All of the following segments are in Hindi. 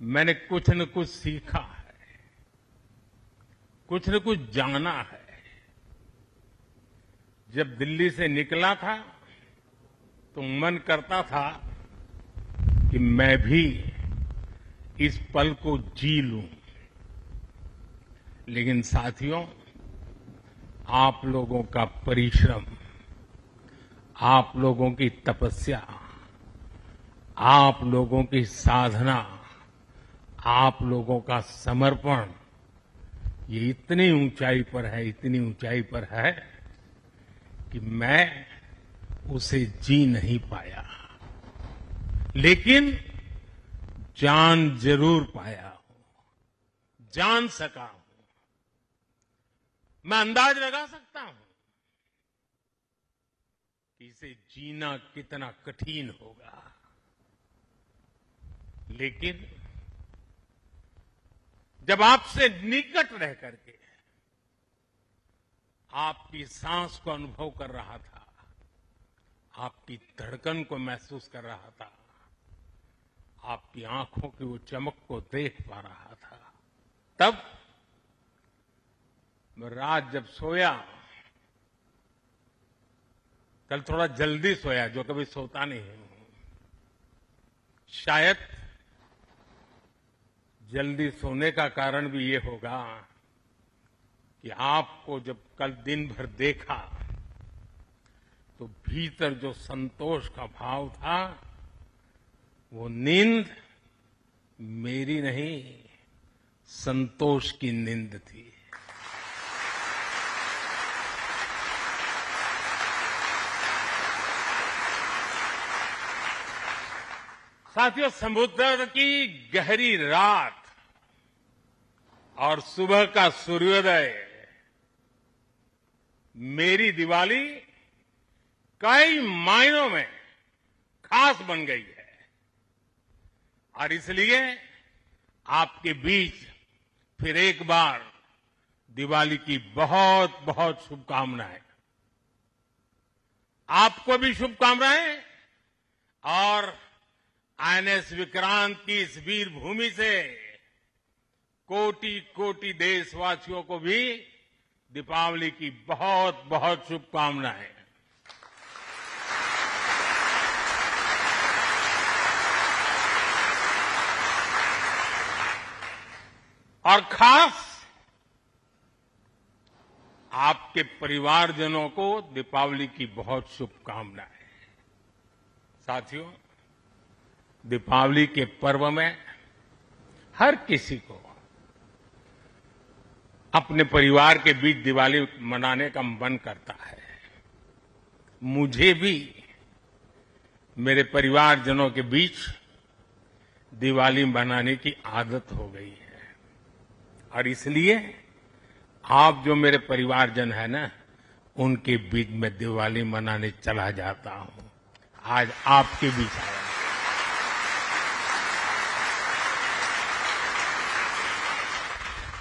मैंने कुछ न कुछ सीखा है, कुछ न कुछ जाना है। जब दिल्ली से निकला था तो मन करता था कि मैं भी इस पल को जी लूं, लेकिन साथियों, आप लोगों का परिश्रम, आप लोगों की तपस्या, आप लोगों की साधना, आप लोगों का समर्पण, ये इतनी ऊंचाई पर है, इतनी ऊंचाई पर है कि मैं उसे जी नहीं पाया, लेकिन जान जरूर पाया हूं, जान सका हूं। मैं अंदाज लगा सकता हूं कि इसे जीना कितना कठिन होगा, लेकिन जब आपसे निकट रह करके आपकी सांस को अनुभव कर रहा था, आपकी धड़कन को महसूस कर रहा था, आपकी आंखों की वो चमक को देख पा रहा था, तब मैं रात जब सोया, कल थोड़ा जल्दी सोया, जो कभी सोता नहीं हूं। शायद जल्दी सोने का कारण भी ये होगा कि आपको जब कल दिन भर देखा तो भीतर जो संतोष का भाव था, वो नींद मेरी नहीं, संतोष की नींद थी। साथियों, समुद्र की गहरी रात और सुबह का सूर्योदय मेरी दिवाली कई मायनों में खास बन गई है, और इसलिए आपके बीच फिर एक बार दिवाली की बहुत बहुत शुभकामनाएं। आपको भी शुभकामनाएं, और आईएनएस विक्रांत की इस वीर भूमि से कोटि कोटि देशवासियों को भी दीपावली की बहुत बहुत शुभकामनाएं। और खास आपके परिवारजनों को दीपावली की बहुत शुभकामनाएं। साथियों, दीपावली के पर्व में हर किसी को अपने परिवार के बीच दिवाली मनाने का मन करता है। मुझे भी मेरे परिवारजनों के बीच दिवाली मनाने की आदत हो गई है, और इसलिए आप जो मेरे परिवारजन है ना, उनके बीच में दिवाली मनाने चला जाता हूं। आज आपके बीच आया।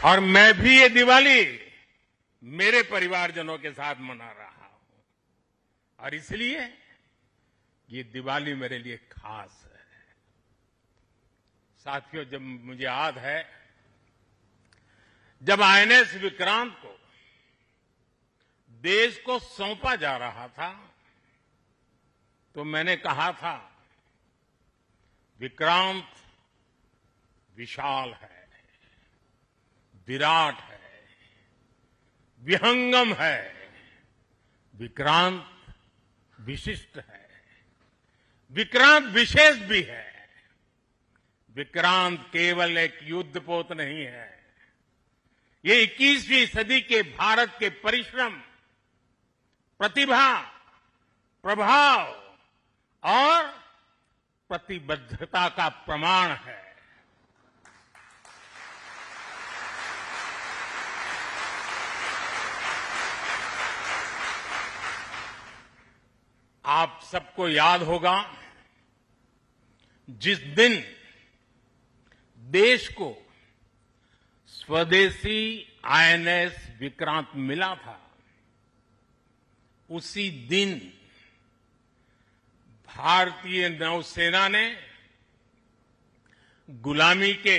और मैं भी ये दिवाली मेरे परिवारजनों के साथ मना रहा हूं, और इसलिए ये दिवाली मेरे लिए खास है। साथियों, जब मुझे याद है, जब आईएनएस विक्रांत को देश को सौंपा जा रहा था, तो मैंने कहा था, विक्रांत विशाल है, विराट है, विहंगम है, विक्रांत विशिष्ट है, विक्रांत विशेष भी है। विक्रांत केवल एक युद्धपोत नहीं है, ये 21वीं सदी के भारत के परिश्रम, प्रतिभा, प्रभाव और प्रतिबद्धता का प्रमाण है। आप सबको याद होगा, जिस दिन देश को स्वदेशी आईएनएस विक्रांत मिला था, उसी दिन भारतीय नौसेना ने गुलामी के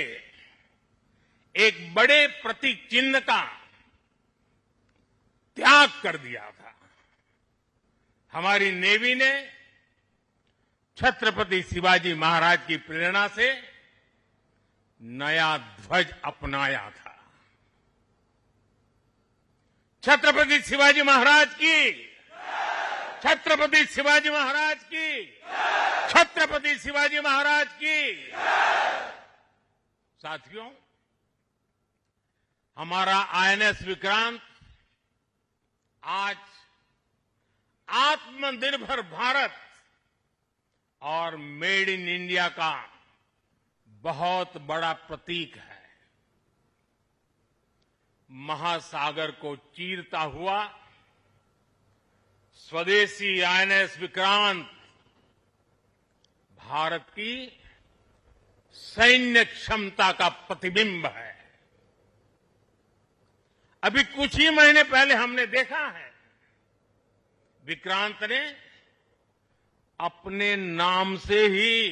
एक बड़े प्रतीक चिन्ह का त्याग कर दिया था। हमारी नेवी ने छत्रपति शिवाजी महाराज की प्रेरणा से नया ध्वज अपनाया था। छत्रपति शिवाजी महाराज की, छत्रपति शिवाजी महाराज की, छत्रपति शिवाजी महाराज की। साथियों, हमारा आईएनएस विक्रांत आज आत्मनिर्भर भारत और मेड इन इंडिया का बहुत बड़ा प्रतीक है। महासागर को चीरता हुआ स्वदेशी आईएनएस विक्रांत भारत की सैन्य क्षमता का प्रतिबिंब है। अभी कुछ ही महीने पहले हमने देखा है, विक्रांत ने अपने नाम से ही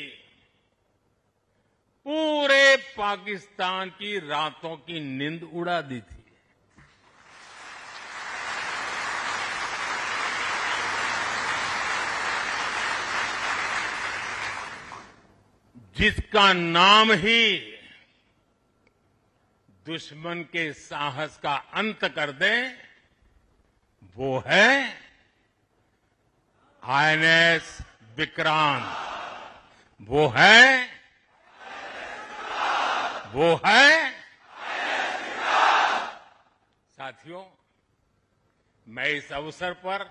पूरे पाकिस्तान की रातों की नींद उड़ा दी थी। जिसका नाम ही दुश्मन के साहस का अंत कर दे, वो है आईएनएस विक्रांत। वो है साथियों, मैं इस अवसर पर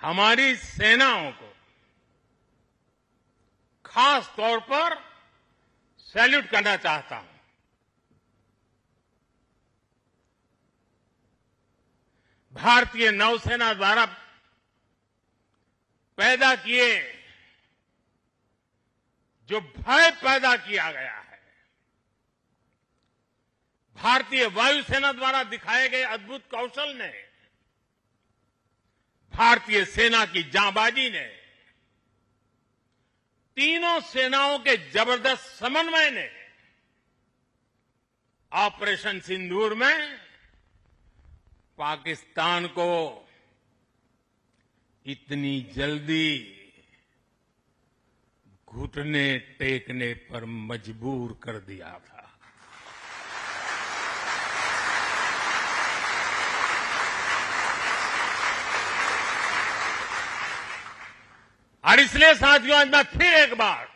हमारी सेनाओं को खास तौर पर सैल्यूट करना चाहता हूं। भारतीय नौसेना द्वारा पैदा किए, जो भय पैदा किया गया है, भारतीय वायुसेना द्वारा दिखाए गए अद्भुत कौशल ने, भारतीय सेना की जांबाजी ने, तीनों सेनाओं के जबरदस्त समन्वय ने ऑपरेशन सिंदूर में पाकिस्तान को इतनी जल्दी घुटने टेकने पर मजबूर कर दिया था। और इसलिए साथियों, आज मैं फिर एक बार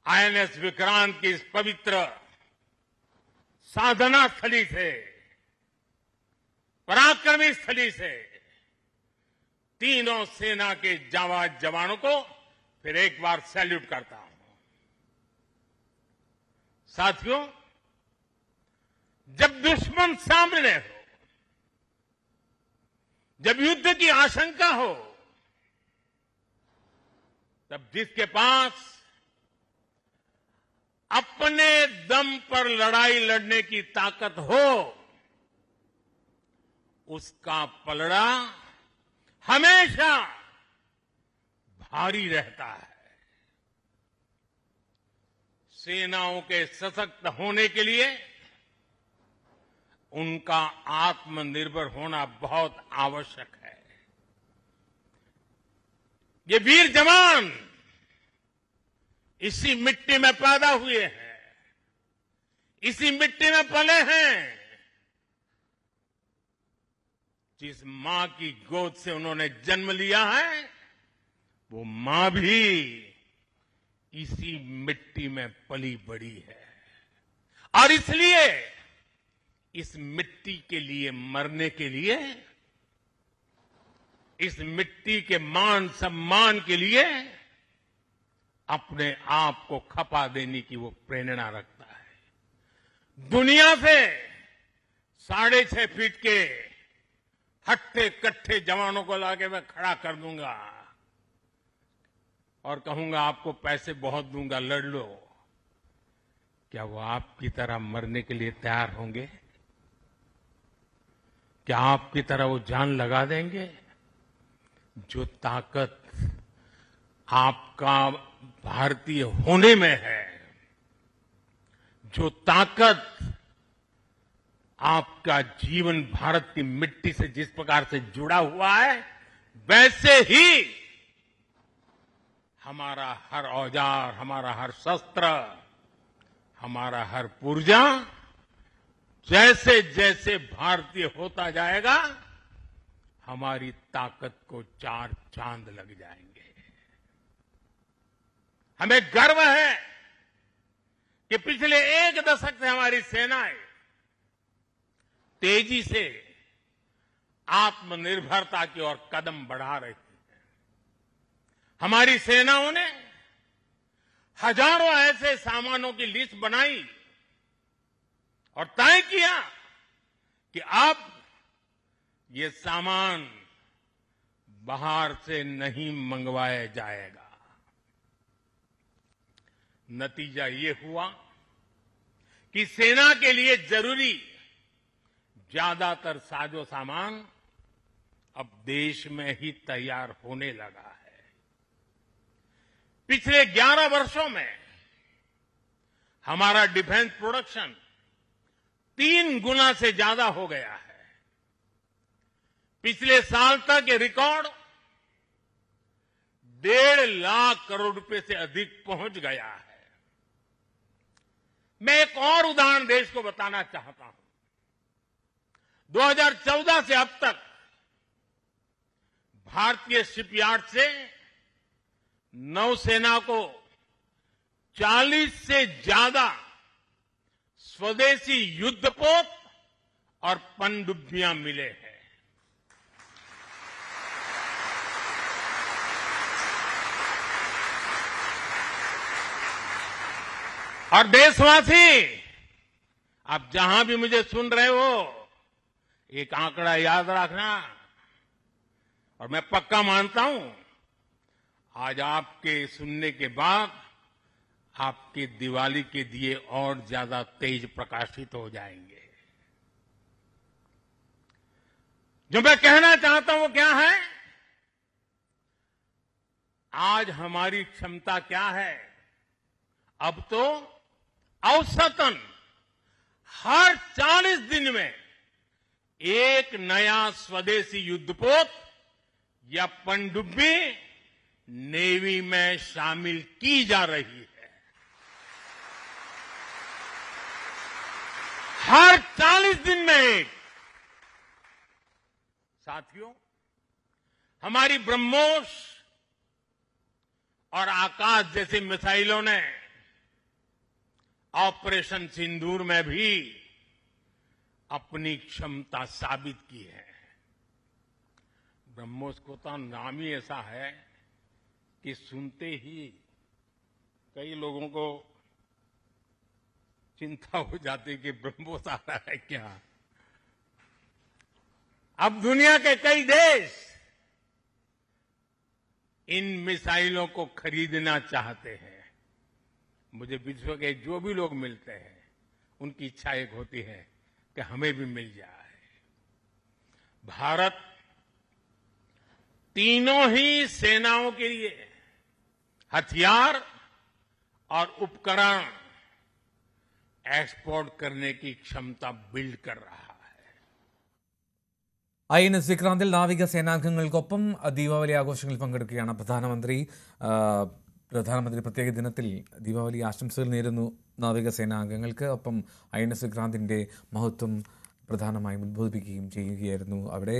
आईएनएस विक्रांत की इस पवित्र साधना स्थली से, पराक्रमी स्थली से तीनों सेना के जांबाज जवानों को फिर एक बार सैल्यूट करता हूं। साथियों, जब दुश्मन सामने हो, जब युद्ध की आशंका हो, तब जिसके पास अपने दम पर लड़ाई लड़ने की ताकत हो, उसका पलड़ा हमेशा भारी रहता है। सेनाओं के सशक्त होने के लिए उनका आत्मनिर्भर होना बहुत आवश्यक है। ये वीर जवान इसी मिट्टी में पैदा हुए हैं, इसी मिट्टी में पले हैं। जिस मां की गोद से उन्होंने जन्म लिया है, वो मां भी इसी मिट्टी में पली बड़ी है। और इसलिए इस मिट्टी के लिए मरने के लिए, इस मिट्टी के मान सम्मान के लिए अपने आप को खपा देने की वो प्रेरणा रखता है। दुनिया से 6.5 फीट के हट्टे कट्ठे जवानों को लाके मैं खड़ा कर दूंगा और कहूंगा आपको पैसे बहुत दूंगा, लड़ लो। क्या वो आपकी तरह मरने के लिए तैयार होंगे? क्या आपकी तरह वो जान लगा देंगे? जो ताकत आपका भारतीय होने में है। जो ताकत आपका जीवन भारत की मिट्टी से जिस प्रकार से जुड़ा हुआ है, वैसे ही हमारा हर औजार, हमारा हर शस्त्र, हमारा हर पुर्जा जैसे जैसे भारतीय होता जाएगा, हमारी ताकत को चार चांद लग जाएंगे। हमें गर्व है कि पिछले एक दशक से हमारी सेनाएं तेजी से आत्मनिर्भरता की ओर कदम बढ़ा रही है। हमारी सेनाओं ने हजारों ऐसे सामानों की लिस्ट बनाई और तय किया कि अब ये सामान बाहर से नहीं मंगवाया जाएगा। नतीजा ये हुआ कि सेना के लिए जरूरी ज्यादातर साजो सामान अब देश में ही तैयार होने लगा है। पिछले 11 वर्षों में हमारा डिफेंस प्रोडक्शन 3 गुना से ज्यादा हो गया है। पिछले साल तक ये रिकॉर्ड 1.5 लाख करोड़ रुपए से अधिक पहुंच गया है। मैं एक और उदाहरण देश को बताना चाहता हूं। 2014 से अब तक भारतीय शिपयार्ड से नौसेना को 40 से ज्यादा स्वदेशी युद्धपोत और पनडुब्बियां मिले हैं। और देशवासी, आप जहां भी मुझे सुन रहे हो, एक आंकड़ा याद रखना। और मैं पक्का मानता हूं, आज आपके सुनने के बाद आपके दिवाली के दिए और ज्यादा तेज प्रकाशित हो जाएंगे। जो मैं कहना चाहता हूं वो क्या है? आज हमारी क्षमता क्या है? अब तो औसतन हर 40 दिन में एक नया स्वदेशी युद्धपोत या पनडुब्बी नेवी में शामिल की जा रही है। हर 40 दिन में एक। साथियों, हमारी ब्रह्मोस और आकाश जैसी मिसाइलों ने ऑपरेशन सिंदूर में भी अपनी क्षमता साबित की है। ब्रह्मोस को तो नाम ही ऐसा है कि सुनते ही कई लोगों को चिंता हो जाती कि ब्रह्मोस आ रहा है क्या। अब दुनिया के कई देश इन मिसाइलों को खरीदना चाहते हैं। मुझे विश्व के जो भी लोग मिलते हैं, उनकी इच्छा एक होती है कि हमें भी मिल जाए। भारत तीनों ही सेनाओं के लिए हथियार और उपकरण एक्सपोर्ट करने की क्षमता बिल्ड कर रहा है। INS വിക്രാന്തിൽ നാവിക സേനാംഗങ്ങൾക്കൊപ്പം ദീപാവലി ആഘോഷങ്ങളിൽ പങ്കെടുക്കുകയാണ് പ്രധാനമന്ത്രി പ്രത്യേക ദിനത്തിൽ ദീപാവലി ആശംസകൾ നേരുന്നു നാവിക സേനാംഗങ്ങൾക്ക്. ഒപ്പം INS വിക്രാന്തിൻ്റെ മഹത്വം പ്രധാനമായും ഉദ്ബോധിപ്പിക്കുകയും ചെയ്യുകയായിരുന്നു അവിടെ.